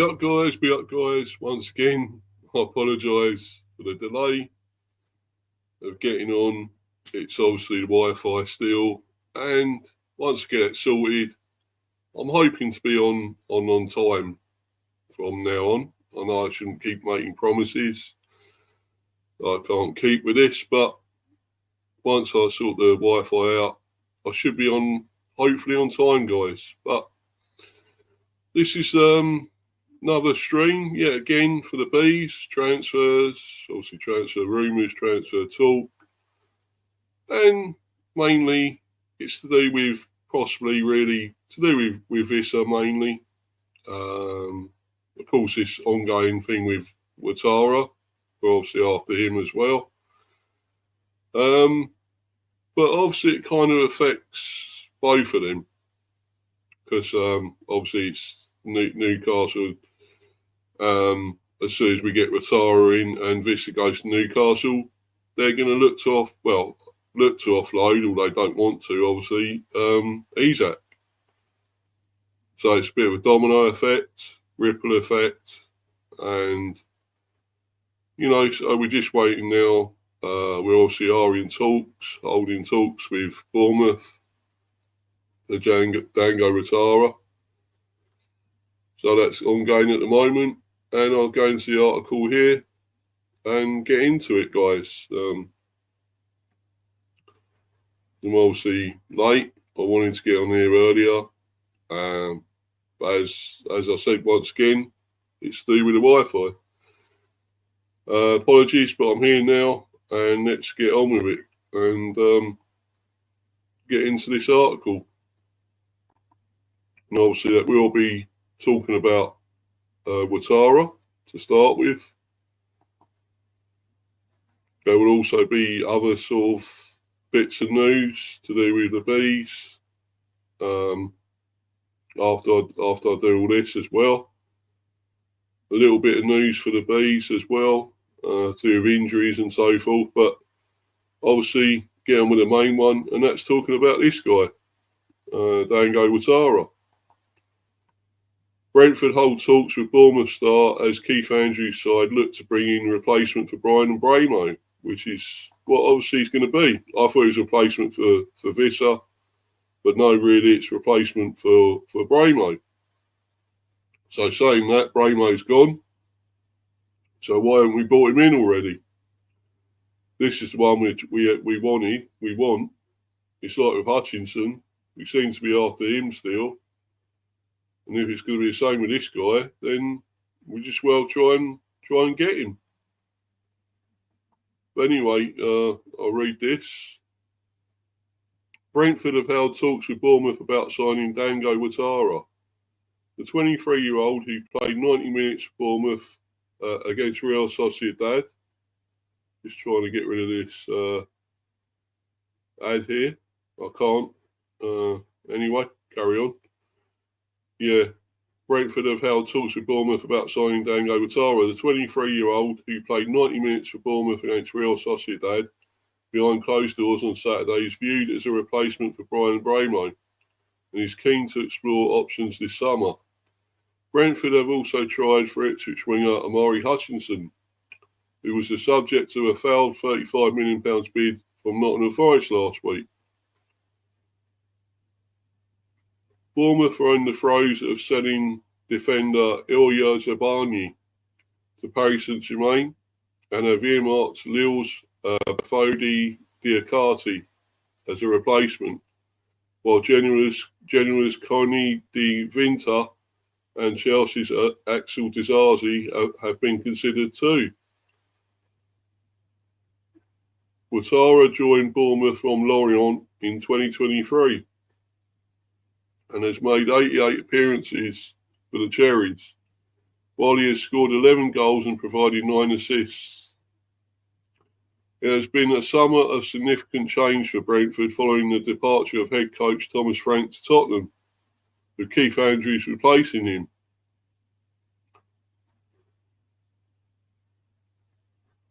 up, guys. Be up, guys. Once again, I apologise for the delay of getting on. It's obviously the Wi-Fi still. And once I get it sorted, I'm hoping to be on time from now on. I know I shouldn't keep making promises I can't keep with this, but once I sort the Wi-Fi out, I should be on, hopefully on time, guys. But this is another stream, yet again, for the bees, transfers, obviously transfer rumours, transfer talk, and mainly it's to do with, possibly really, to do with Vissa mainly. Of course, this ongoing thing with Ouattara, we're obviously after him as well. But obviously it kind of affects both of them, because obviously it's Newcastle. As soon as we get Ouattara in and Vista goes to Newcastle, they're going to look to offload, although they don't want to, obviously, Isaac. So it's a bit of a domino effect, ripple effect, and, you know, so we're just waiting now. We obviously are in talks, holding talks with Bournemouth, the Dango Ouattara. So that's ongoing at the moment. And I'll go into the article here and get into it, guys. I'm obviously late. I wanted to get on here earlier. But as I said once again, it's to do with the Wi-Fi. Apologies, but I'm here now. And let's get on with it and get into this article. And obviously that we'll be talking about Ouattara to start with. There will also be other sort of bits of news to do with the bees after I do all this as well. A little bit of news for the bees as well, to do with injuries and so forth. But obviously get on with the main one, and that's talking about this guy, Dango Ouattara. Brentford hold talks with Bournemouth star as Keith Andrews' side look to bring in replacement for Brian Mbeumo, which is what obviously he's going to be. I thought it was a replacement for Vissa, but no, really, it's replacement for Mbeumo. So saying that, Mbeumo's gone. So why haven't we brought him in already? This is the one which we want. It's like with Hutchinson. We seem to be after him still. And if it's going to be the same with this guy, then we just well try and get him. But anyway, I'll read this. Brentford have held talks with Bournemouth about signing Dango Ouattara. The 23-year-old who played 90 minutes for Bournemouth against Real Sociedad. Just trying to get rid of this ad here. I can't. Anyway, carry on. Yeah, Brentford have held talks with Bournemouth about signing Dango Ouattara, the 23-year-old who played 90 minutes for Bournemouth against Real Sociedad behind closed doors on Saturday, is viewed as a replacement for Brian Mbeumo and is keen to explore options this summer. Brentford have also tried for Ipswich winger Amari Hutchinson, who was the subject of a failed £35 million bid from Nottingham Forest last week. Bournemouth are in the throes of selling defender Ilya Zabani to Paris Saint-Germain and have earmarked Lille's Fodi Diakate as a replacement, while Genoa's Connie de Vinter and Chelsea's Axel Disasi have been considered too. Ouattara joined Bournemouth from Lorient in 2023 and has made 88 appearances for the Cherries, while he has scored 11 goals and provided 9 assists. It has been a summer of significant change for Brentford following the departure of head coach Thomas Frank to Tottenham, with Keith Andrews replacing him.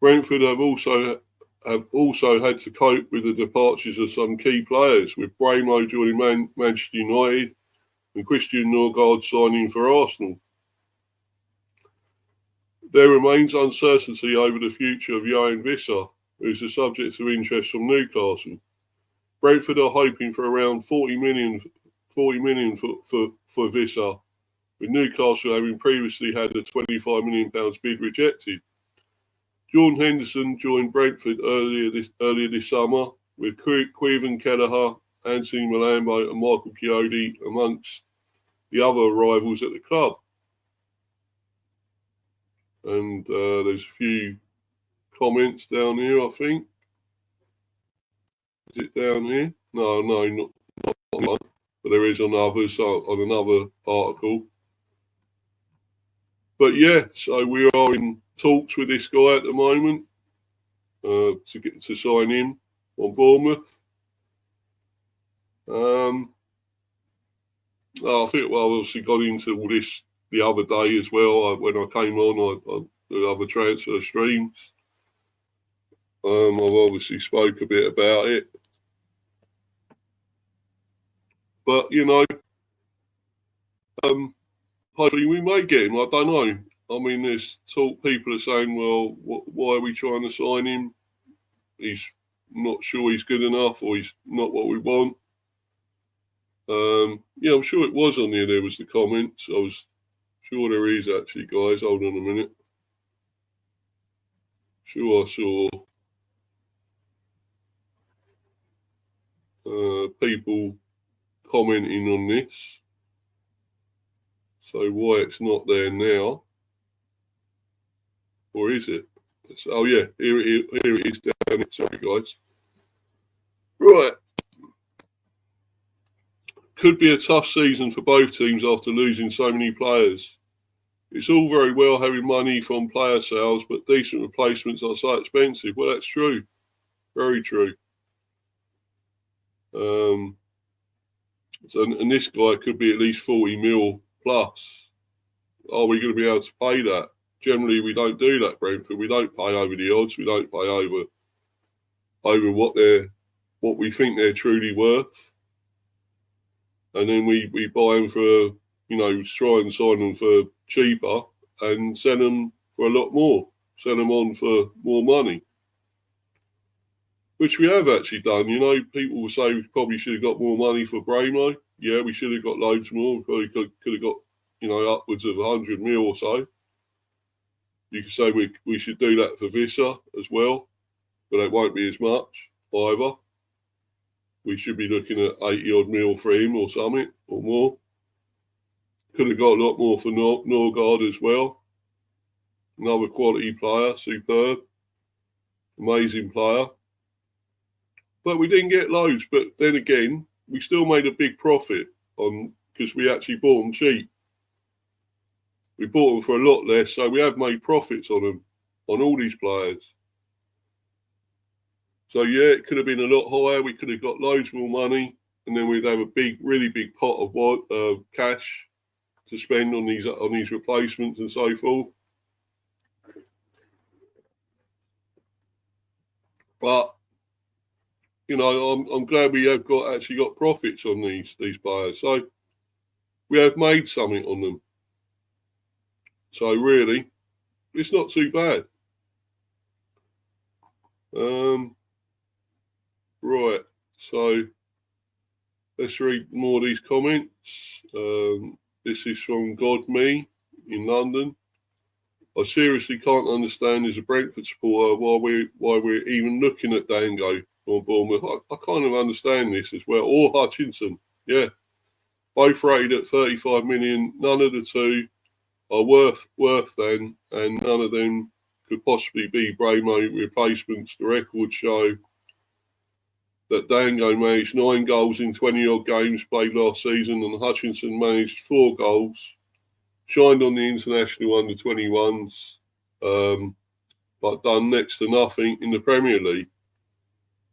Brentford have also had to cope with the departures of some key players, with Mbeumo joining Manchester United and Christian Norgard signing for Arsenal. There remains uncertainty over the future of Johan Visser, who is a subject of interest from Newcastle. Brentford are hoping for around 40 million for Visser, with Newcastle having previously had a £25 million bid rejected. Jordan Henderson joined Brentford earlier this summer, with Quiven Kelleher, Anthony Malambo and Michael Chiodi amongst the other arrivals at the club. And there's a few comments down here, I think. Is it down here? No, not one. But there is on another article. But yeah, so we are in talks with this guy at the moment to sign him on Bournemouth. I think I obviously got into all this the other day as well. When I came on, the other transfer streams. I've obviously spoke a bit about it. But, hopefully we may get him. I don't know. I mean, there's people are saying, well, why are we trying to sign him? He's not sure he's good enough, or he's not what we want. I'm sure it was on there was the comments. I was sure there is actually, guys. Hold on a minute. Sure I saw people commenting on this. So why it's not there now? Or is it? Oh yeah, here it is down it. Sorry guys. Right. Could be a tough season for both teams after losing so many players. It's all very well having money from player sales, but decent replacements are so expensive. Well, that's true. Very true. And this guy could be at least 40 mil plus. Are we going to be able to pay that? Generally, we don't do that, Brentford. We don't pay over the odds. We don't pay over what we think they're truly worth. And then we buy them for, try and sign them for cheaper and sell them for a lot more. Sell them on for more money. Which we have actually done. People will say we probably should have got more money for Mbeumo. Yeah, we should have got loads more. We probably could have got, upwards of 100 mil or so. You could say we should do that for Visser as well, but it won't be as much either. We should be looking at 80 odd mil for him or something, or more. Could have got a lot more for Norgard as well. Another quality player, superb, amazing player. But we didn't get loads. But then again, we still made a big profit because we actually bought them cheap. We bought them for a lot less, so we have made profits on them, on all these players. So yeah, it could have been a lot higher. We could have got loads more money, and then we'd have a really big pot of cash to spend on these replacements and so forth. But I'm glad we have actually got profits on these players. So we have made something on them. So really, it's not too bad. Right. So let's read more of these comments. This is from God.me in London. I seriously can't understand as a Brentford supporter why we're even looking at Dango or Bournemouth. I kind of understand this as well. Or Hutchinson, yeah. Both rated at 35 million. None of the two are worth then, and none of them could possibly be Mbeumo replacements. The records show that Dango managed 9 goals in 20-odd games played last season, and Hutchinson managed 4 goals. Shined on the international under-21s, but done next to nothing in the Premier League.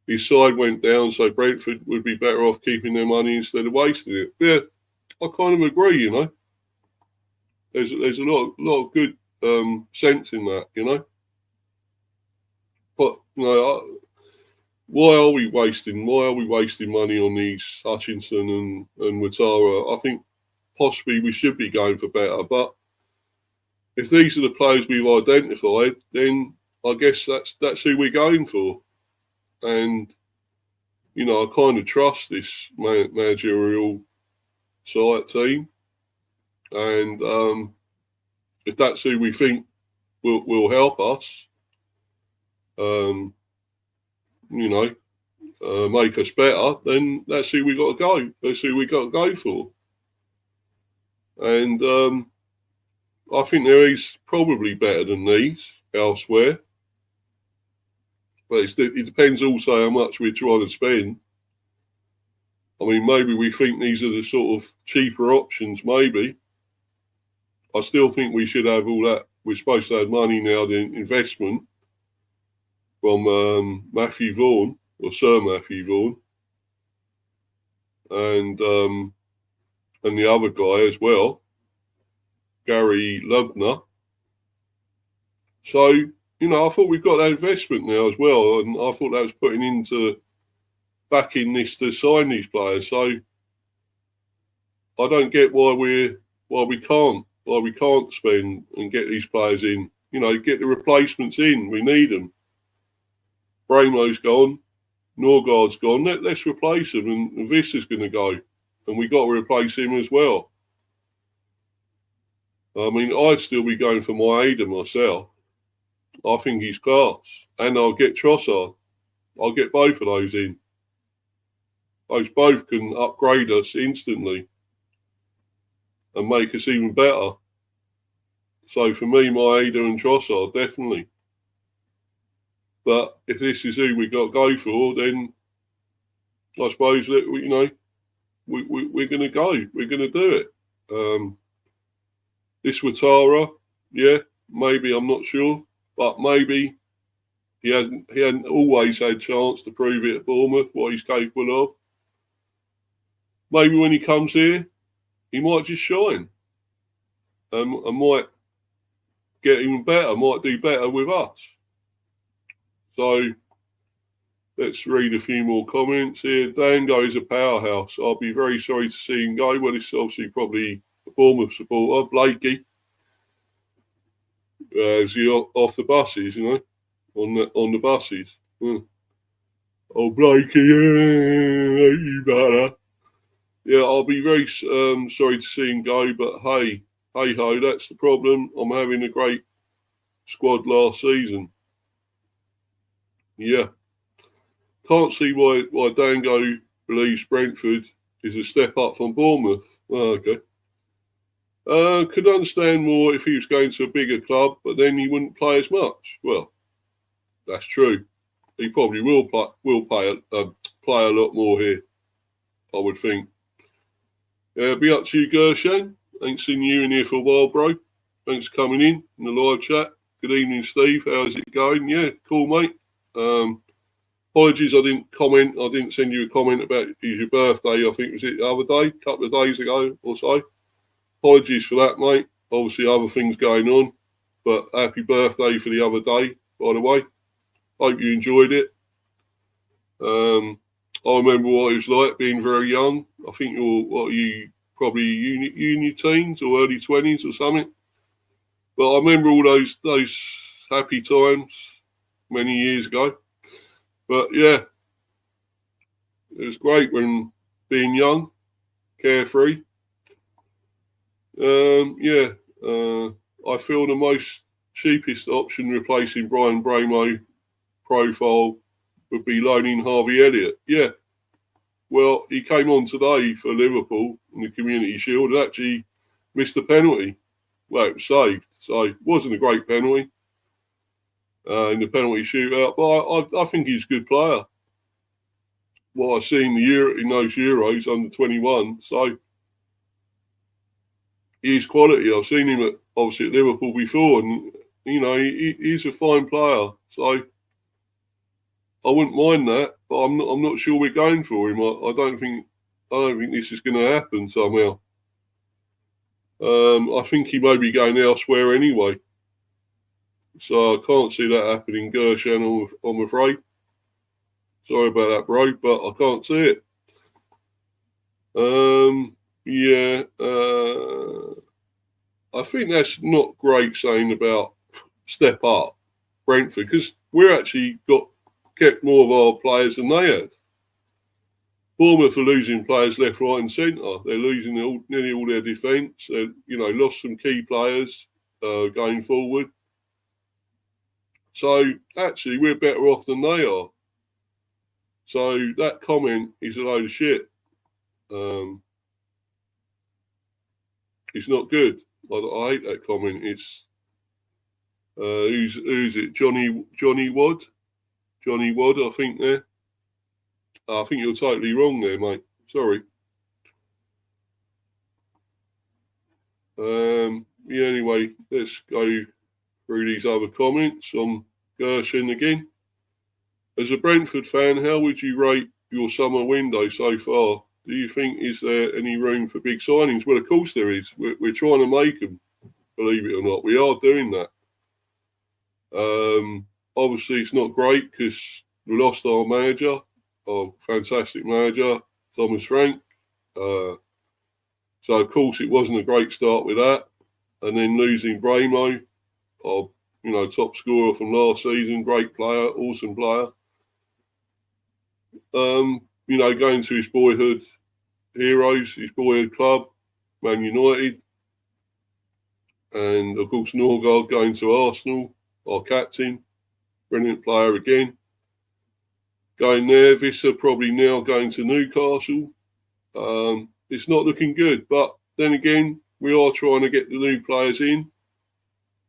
His side went down, so Brentford would be better off keeping their money instead of wasting it. Yeah, I kind of agree, There's a lot of good sense in that, But, why are we wasting money on these Hutchinson and Ouattara? I think possibly we should be going for better, but if these are the players we've identified, then I guess that's who we're going for. And, you know, I kind of trust this managerial side team. And if that's who we think will help us, you know, make us better, then that's who we got to go. That's who we got to go for. And I think there is probably better than these elsewhere. But it depends also how much we're trying to spend. I mean, maybe we think these are the sort of cheaper options, maybe. I still think we should have all that. We're supposed to have money now, the investment from Matthew Vaughan, or Sir Matthew Vaughan, and the other guy as well, Gary Lubner. So, you know, I thought we've got that investment now as well, and I thought that was putting into backing this to sign these players. So I don't get why we can't spend and get these players in. You know, get the replacements in. We need them. Mbeumo's gone, Norgard's gone. Let's replace them, and Visser's going to go, and we got to replace him as well. I mean, I'd still be going for Maeda myself. I think he's class. And I'll get Trossard. I'll get both of those in. Those both can upgrade us instantly and make us even better. So for me, Maeda and Trossard, definitely. But if this is who we got to go for, then I suppose that, you know, we're going to go. We're going to do it. This Ouattara, yeah, maybe, I'm not sure. But maybe he hadn't always had a chance to prove it at Bournemouth, what he's capable of. Maybe when he comes here, he might just shine and might get even better, might do better with us. So let's read a few more comments here. Dango is a powerhouse. I'll be very sorry to see him go. Well, it's obviously probably a Bournemouth supporter, Blakey. Is he off the buses, you know, on the buses? Oh, Blakey, you better. Yeah, I'll be very sorry to see him go, but hey ho, that's the problem. I'm having a great squad last season. Yeah, can't see why Dango believes Brentford is a step up from Bournemouth. Oh, okay. Could understand more if he was going to a bigger club, but then he wouldn't play as much. Well, that's true. He probably will play a lot more here, I would think. Be up to you, Gershon. Ain't seen you in here for a while, bro. Thanks for coming in the live chat. Good evening, Steve. How's it going? Yeah, cool, mate. Apologies, I didn't comment. I didn't send you a comment about your birthday. I think it was the other day, a couple of days ago or so. Apologies for that, mate. Obviously, other things going on. But happy birthday for the other day, by the way. Hope you enjoyed it. I remember what it was like being very young. I think you probably uni teens or early 20s or something. But I remember all those happy times many years ago. But yeah, it was great when being young, carefree. I feel the most cheapest option replacing Brian Mbeumo profile would be loaning Harvey Elliott. Yeah. Well, he came on today for Liverpool in the Community Shield and actually missed a penalty. Well, it was saved. So it wasn't a great penalty in the penalty shootout. But I think he's a good player. What I've seen in those Euros under 21. So he's quality. I've seen him obviously at Liverpool before, and you know he's a fine player. So I wouldn't mind that, but I'm not sure we're going for him. I don't think this is going to happen somehow. I think he may be going elsewhere anyway. So I can't see that happening, Gershon, I'm afraid. Sorry about that, bro, but I can't see it. I think that's not great saying about step up Brentford, because we're actually kept more of our players than they have. Bournemouth are losing players left, right, and centre. They're losing nearly all their defence. Lost some key players going forward. So actually, we're better off than they are. So that comment is a load of shit. It's not good. I hate that comment. It's who's it? Johnny Wadd, I think there. I think you're totally wrong there, mate. Sorry. Anyway, let's go through these other comments on Gershon again. As a Brentford fan, how would you rate your summer window so far? Do you think is there any room for big signings? Well, of course there is. We're trying to make them, believe it or not. We are doing that. Obviously, it's not great because we lost our manager, our fantastic manager, Thomas Frank. So, of course, it wasn't a great start with that. And then losing Mbeumo, our top scorer from last season, great player, awesome player. Going to his boyhood heroes, his boyhood club, Man United. And, of course, Norgard going to Arsenal, our captain, brilliant player again. Going there, Visser probably now going to Newcastle. It's not looking good, but then again, we are trying to get the new players in.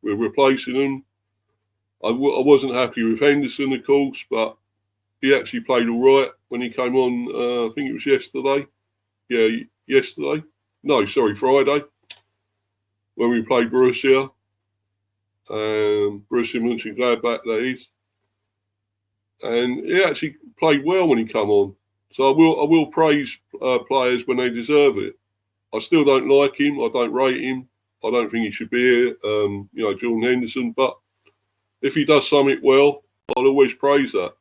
We're replacing them. I wasn't happy with Henderson, of course, but he actually played all right when he came on. I think it was yesterday. Yeah, yesterday. No, sorry, Friday, when we played Borussia. Borussia Mönchengladbach, that is. And he actually played well when he came on. So I will praise players when they deserve it. I still don't like him. I don't rate him. I don't think he should be here. Jordan Henderson. But if he does something well, I'll always praise that.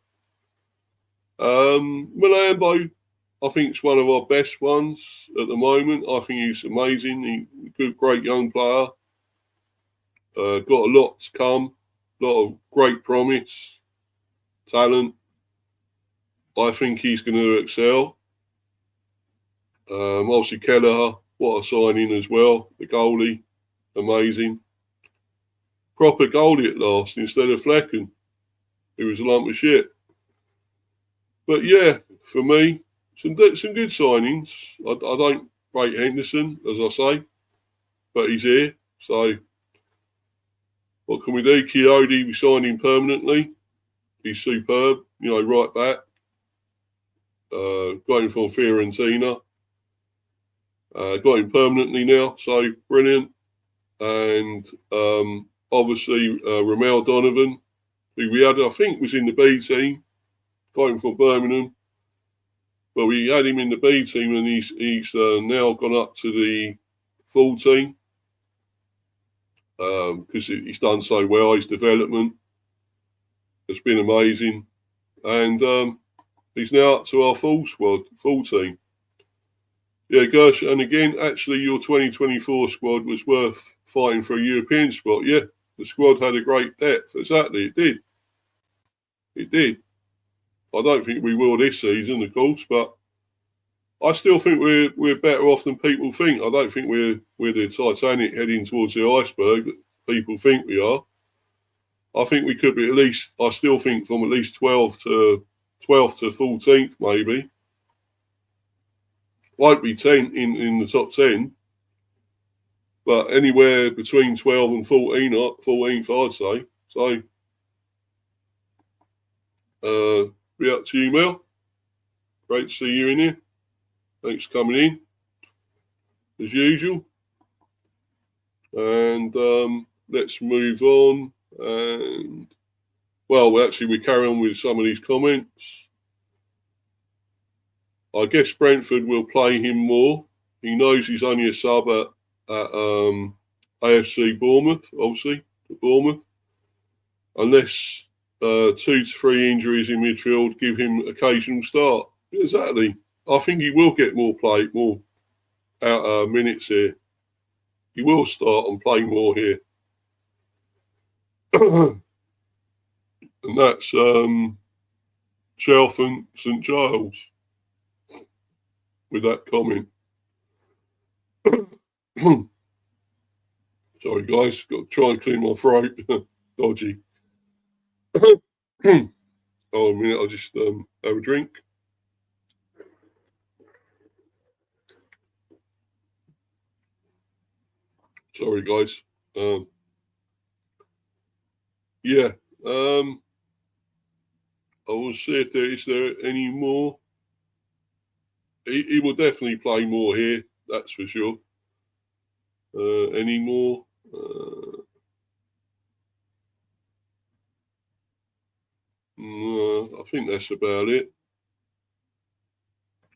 Malambo, I think it's one of our best ones at the moment. I think he's amazing. Great young player. Got a lot to come. A lot of great promise, talent. I think he's going to excel. Obviously, Kelleher, what a signing as well. The goalie, amazing. Proper goalie at last instead of Flecken, who was a lump of shit. But yeah, for me, some good signings. I don't rate Henderson, as I say, but he's here. So what can we do? Coyote, we signed him permanently. He's superb, right back. Got him from Fiorentina. Got him permanently now, so brilliant. And obviously Ramel Donovan, who we had, I think, was in the B team. Got him from Birmingham. But we had him in the B team, and he's now gone up to the full team because he's done so well. His development has been amazing. And he's now up to our full team. Yeah, Gersh, and again, actually, your 2024 squad was worth fighting for a European spot. Yeah, the squad had a great depth. Exactly, it did. It did. I don't think we will this season, of course, but I still think we're better off than people think. I don't think we're the Titanic heading towards the iceberg that people think we are. I think we could be at least, I still think from at least 12th to 14th, maybe. Won't be 10 in the top 10, but anywhere between 12 and 14th, I'd say. So, be up to you, Mel. Great to see you in here. Thanks for coming in, as usual. And let's move on. And, well, actually, we carry on with some of these comments. I guess Brentford will play him more. He knows he's only a sub at AFC Bournemouth, obviously, at Bournemouth. Unless 2 to 3 injuries in midfield give him occasional start. Exactly. I think he will get more play, more minutes here. he will start and play more here. And that's Chalfont St Giles with that comment. Sorry, guys, got to try and clear my throat. Dodgy. Oh, a minute, I'll just have a drink. Sorry, guys. Yeah. I will see if is there any more. He will definitely play more here, that's for sure. Any more? No, I think that's about it.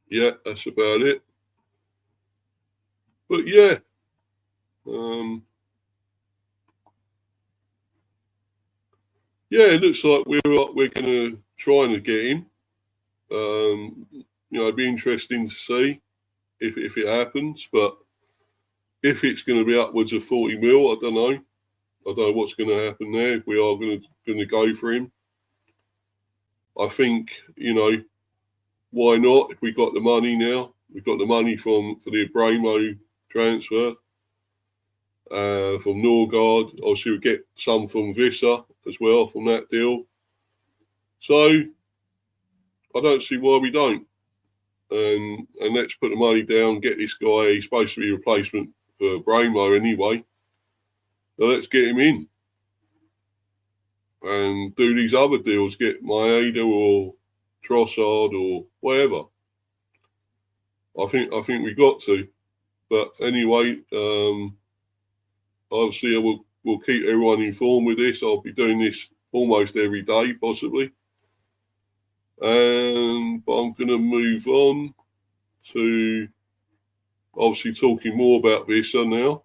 Yeah, that's about it. But yeah, yeah, it looks like we're going to try and get him. It'd be interesting to see if it happens. But if it's going to be upwards of 40 mil, I don't know. I don't know what's going to happen there. If we are going to go for him, I think why not? If we got the money now, we've got the money for the Mbeumo transfer. From Norgard, obviously we get some from Vissa as well from that deal. So I don't see why we don't. And let's put the money down, get this guy. He's supposed to be a replacement for Mbeumo anyway. So let's get him in and do these other deals. Get Maeda or Trossard or whatever. I think we got to. But anyway, obviously we'll keep everyone informed with this. I'll be doing this almost every day, possibly. But I'm going to move on to obviously talking more about Vissa now.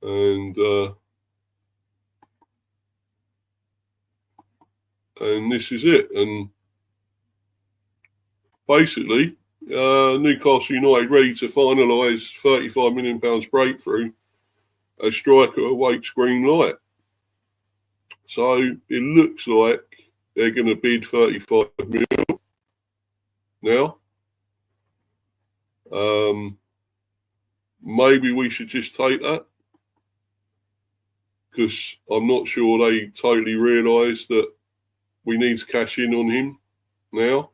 And this is it. And basically, Newcastle United ready to finalise £35 million breakthrough. A striker awaits green light. So it looks like they're going to bid 35 million now. Maybe we should just take that, because I'm not sure they totally realise that we need to cash in on him now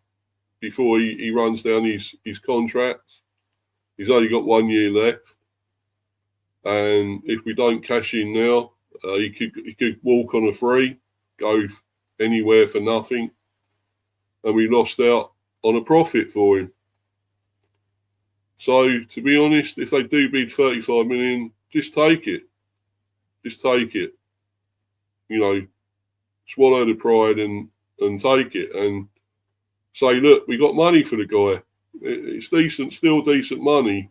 before he runs down his contract. He's only got 1 year left. And if we don't cash in now, he could walk on a free, go anywhere for nothing, and we lost out on a profit for him. So, to be honest, if they do bid 35 million, just take it. Just take it. Swallow the pride and take it and say, look, we got money for the guy. It's decent, still decent money.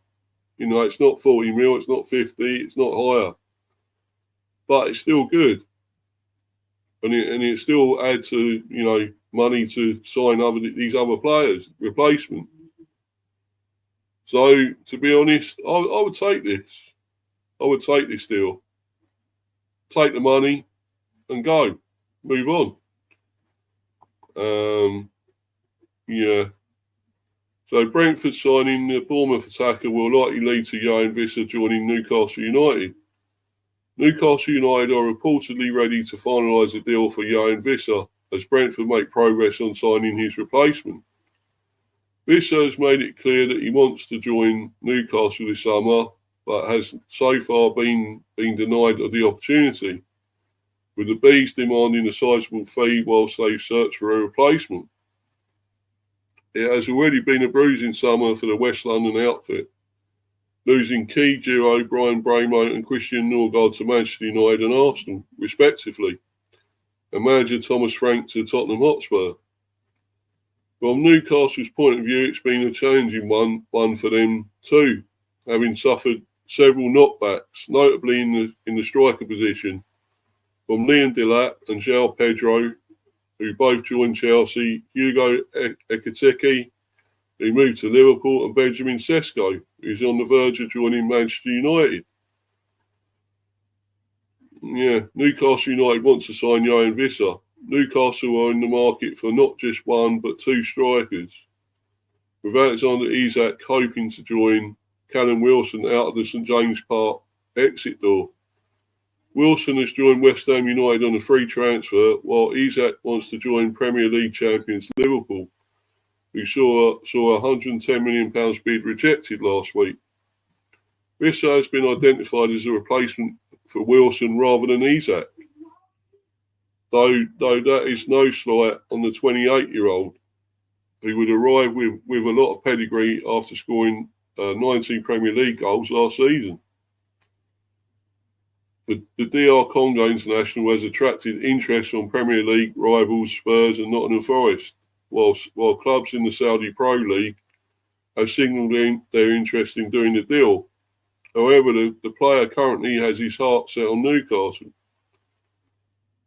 It's not 40 mil, it's not 50, it's not higher. But it's still good. And it still adds to, money to sign these other players, replacement. So, to be honest, I would take this. I would take this deal. Take the money and go. Move on. Yeah. So Brentford signing the Bournemouth attacker will likely lead to Johan Vissa joining Newcastle United. Newcastle United are reportedly ready to finalise a deal for Johan Vissa as Brentford make progress on signing his replacement. Vissa has made it clear that he wants to join Newcastle this summer, but has so far been denied of the opportunity, with the Bees demanding a sizable fee whilst they search for a replacement. It has already been a bruising summer for the West London outfit, losing key duo Brian Mbeumo and Christian Norgard to Manchester United and Arsenal, respectively, and manager Thomas Frank to Tottenham Hotspur. From Newcastle's point of view, it's been a challenging one for them too, having suffered several knockbacks, notably in the striker position, from Liam Delap and João Pedro, who both joined Chelsea, Hugo Ekitike He moved to Liverpool, and Benjamin Sesko, who's on the verge of joining Manchester United. Yeah, Newcastle United wants to sign Johan Visser. Newcastle are in the market for not just one, but two strikers, with Alexander Isak hoping to join Callum Wilson out of the St James Park exit door. Wilson has joined West Ham United on a free transfer, while Isak wants to join Premier League champions Liverpool, who saw a £110 million bid rejected last week. Visser has been identified as a replacement for Wilson rather than Isak, though that is no slight on the 28-year-old, who would arrive with a lot of pedigree after scoring 19 Premier League goals last season. The DR Congo international has attracted interest from Premier League rivals Spurs and Nottingham Forest, while clubs in the Saudi Pro League have signalled their interest in doing the deal. However, the player currently has his heart set on Newcastle.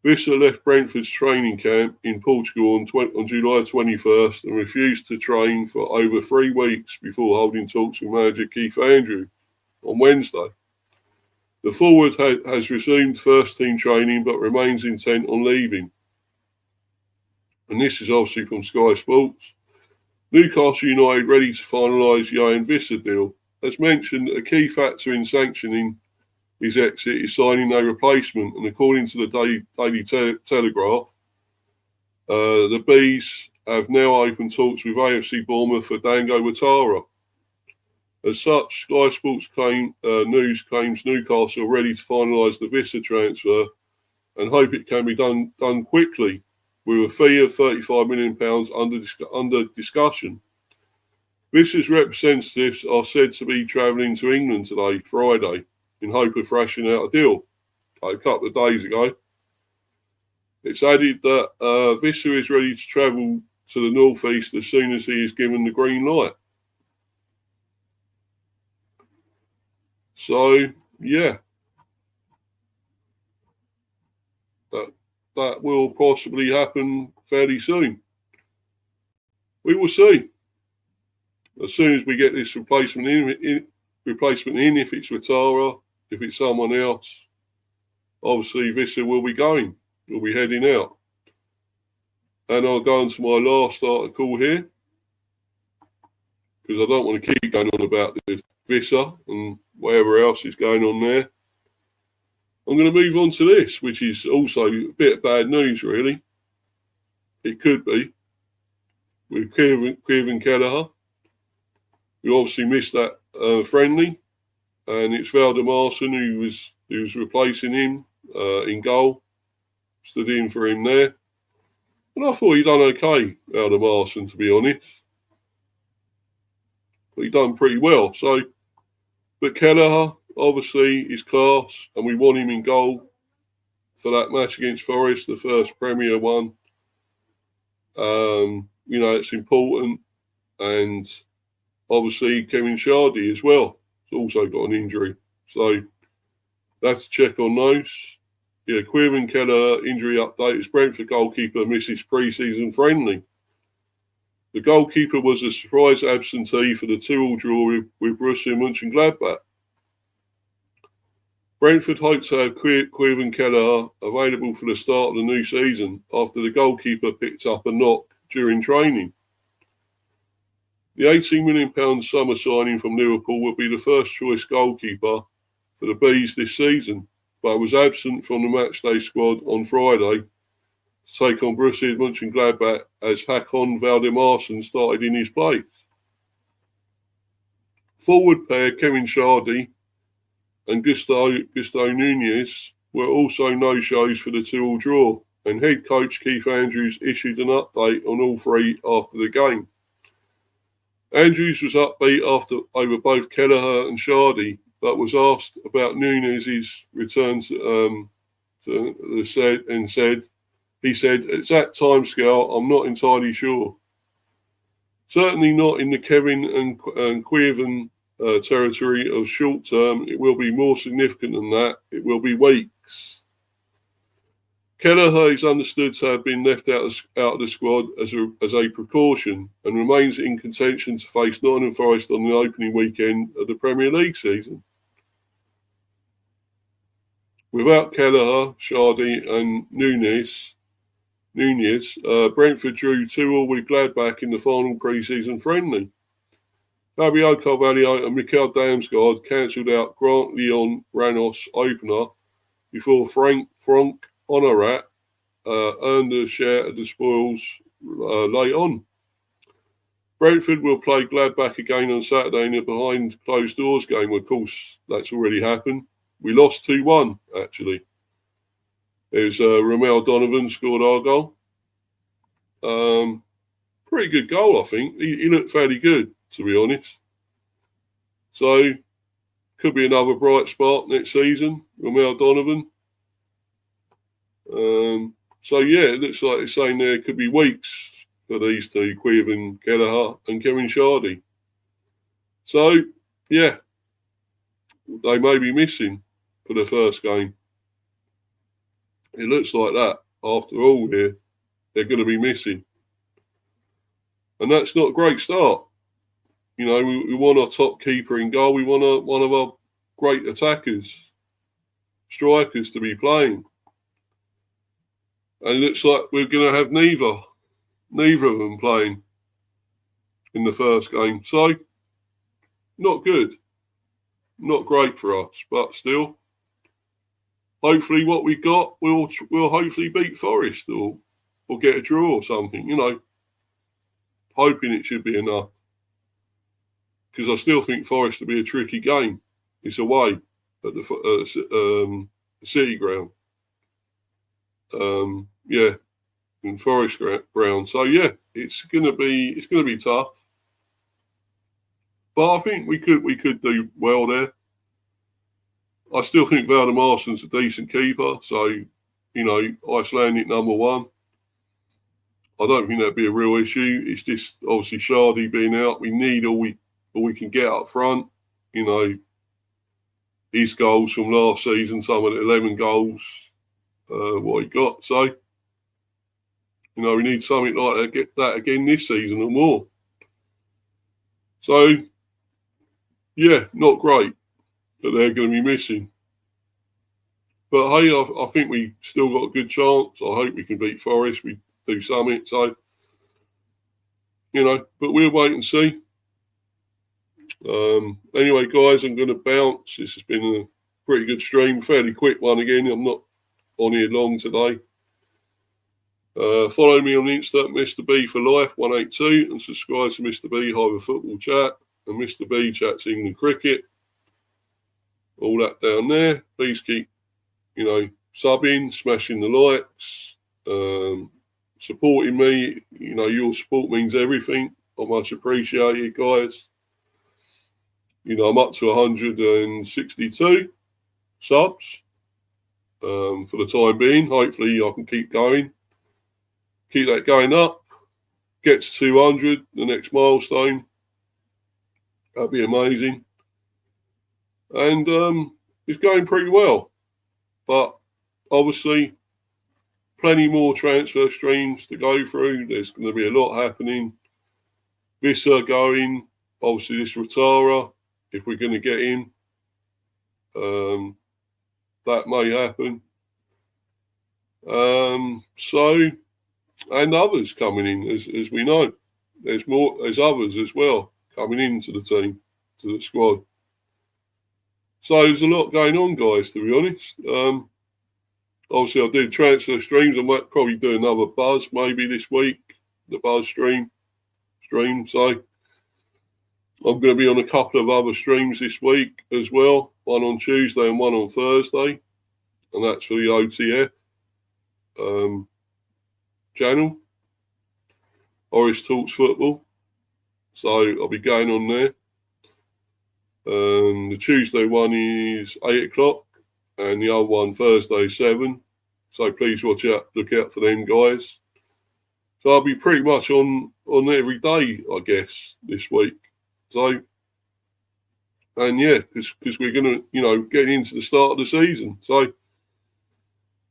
Visser left Brentford's training camp in Portugal on July 21st and refused to train for over 3 weeks before holding talks with manager Keith Andrews on Wednesday. The forward has resumed first-team training but remains intent on leaving. And this is obviously from Sky Sports. Newcastle United ready to finalise Johan Visser deal. As mentioned, a key factor in sanctioning his exit is signing a replacement, and according to the Daily Telegraph, the Bees have now opened talks with AFC Bournemouth for Dango Ouattara. As such, Sky Sports News claims Newcastle are ready to finalise the Visser transfer and hope it can be done quickly, with a fee of £35 million under discussion. Visser's representatives are said to be travelling to England today, Friday, in hope of thrashing out a deal. A couple of days ago, it's added that Visser is ready to travel to the northeast as soon as he is given the green light. So, yeah, that will possibly happen fairly soon. We will see. As soon as we get this replacement in, if it's Ouattara, if it's someone else, obviously Visser will be going. He'll be heading out. And I'll go on to my last article here, because I don't want to keep going on about this Visser and whatever else is going on there. I'm going to move on to this, which is also a bit of bad news, really. It could be. With Kieran Kelleher. We obviously missed that friendly, and it's Valdemarson who was replacing him in goal. Stood in for him there. And I thought he done okay, Valdemarson, to be honest. But he done pretty well. But Kelleher, obviously, is class, and we want him in goal for that match against Forest, the first Premier one. It's important. And obviously, Kevin Shardy as well has also got an injury. So that's a check on those. Yeah, Kieran Kelleher injury update as Brentford goalkeeper misses pre-season friendly. The goalkeeper was a surprise absentee for the 2-2 draw with Borussia Mönchengladbach. Brentford hope to have Kieran Kelleher available for the start of the new season after the goalkeeper picked up a knock during training. The £18 million summer signing from Liverpool will be the first choice goalkeeper for the Bees this season, but was absent from the matchday squad on Friday to take on Borussia Mönchengladbach as Hakon Valdemarson started in his place. Forward pair Kevin Shardy and Gusto Nunez were also no-shows for the 2-2 draw, and head coach Keith Andrews issued an update on all three after the game. Andrews was upbeat over both Kelleher and Shardy, but was asked about Nunez's return he said, "It's that timescale, I'm not entirely sure. Certainly not in the Kevin and Queven territory of short term. It will be more significant than that. It will be weeks." Kelleher is understood to have been left out of the squad as a precaution and remains in contention to face Nottingham Forest on the opening weekend of the Premier League season. Without Kelleher, Shardy and Nunez, Brentford drew 2-2 with Gladbach in the final pre-season friendly. Fabio Carvalho and Mikel Damsgaard cancelled out Grant Leon Ranos opener before Frank Honorat earned a share of the spoils late on. Brentford will play Gladbach again on Saturday in a behind closed doors game. Of course, that's already happened. We lost 2-1, actually. It was Ramel Donovan scored our goal. Pretty good goal, I think. He looked fairly good, to be honest. So, could be another bright spot next season, Ramel Donovan. So, yeah, it looks like it's saying there could be weeks for these two, Quiven Kelleher and Kevin Shardy. So, yeah, they may be missing for the first game. It looks like that. After all, here, they're going to be missing. And that's not a great start. You know, we want our top keeper in goal. We want one of our great attackers, strikers to be playing. And it looks like we're going to have neither of them playing in the first game. So, not good. Not great for us, but still. Hopefully what we got, we'll hopefully beat Forest or get a draw or something, you know. Hoping it should be enough. Because I still think Forest will be a tricky game. It's away at the City ground. In Forest ground. So yeah, it's gonna be tough. But I think we could do well there. I still think Valdemarsen's a decent keeper, so you know, Icelandic number one. I don't think that'd be a real issue. It's just obviously Shardy being out. We need all we can get up front. You know, his goals from last season, some of the 11 goals, what he got. So, you know, we need something like that, get that again this season and more. So, yeah, not great that they're going to be missing. But hey, I think we still got a good chance. I hope we can beat Forest. We do something. So, you know, but we'll wait and see. Anyway, guys, I'm going to bounce. This has been a pretty good stream, fairly quick one again. I'm not on here long today. Follow me on Insta, Mr. B for Life 182, and subscribe to Mr. B Hive Football Chat and Mr. B Chats England Cricket. All that down there. Please keep, you know, subbing, smashing the likes, supporting me. You know, your support means everything. I much appreciate it, guys. You know, I'm up to 162 subs for the time being. Hopefully I can keep going. Keep that going up. Get to 200, the next milestone. That'd be amazing. And it's going pretty well. But obviously, plenty more transfer streams to go through. There's going to be a lot happening. Visser going. Obviously, this Ouattara, if we're going to get in. That may happen. And others coming in, as we know. There's others as well coming into the team, to the squad. So there's a lot going on, guys, to be honest. Obviously, I did transfer streams. I might probably do another buzz maybe this week, the buzz stream. So I'm going to be on a couple of other streams this week as well. One on Tuesday and one on Thursday. And that's for the OTF channel. Oris Talks Football. So I'll be going on there. The Tuesday one is 8 o'clock and the other one Thursday 7. So please look out for them, guys. So I'll be pretty much on every day, I guess, this week. So, and yeah, because we're going to, you know, get into the start of the season. So,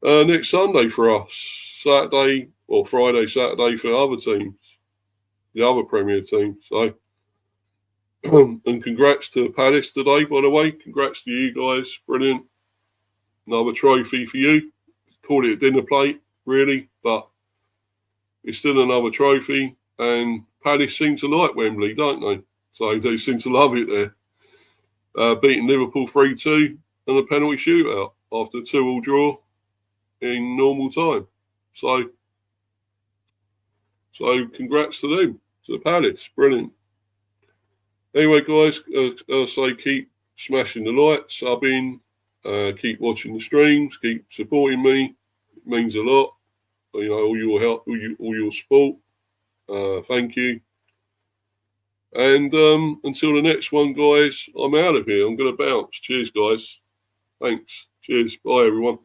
next Sunday for us. Saturday or Friday, Saturday for other teams, the other Premier teams. So, and congrats to Palace today, by the way. Congrats to you guys. Brilliant. Another trophy for you. Call it a dinner plate, really, but it's still another trophy. And Palace seem to like Wembley, don't they? So they seem to love it there. Beating Liverpool 3-2 and a penalty shootout after a 2-2 draw in normal time. So congrats to them, to the Palace. Brilliant. Anyway, guys, so keep smashing the likes, subbing, keep watching the streams, keep supporting me. It means a lot. You know, all your help, all your support. Thank you. And until the next one, guys, I'm out of here. I'm going to bounce. Cheers, guys. Thanks. Cheers. Bye, everyone.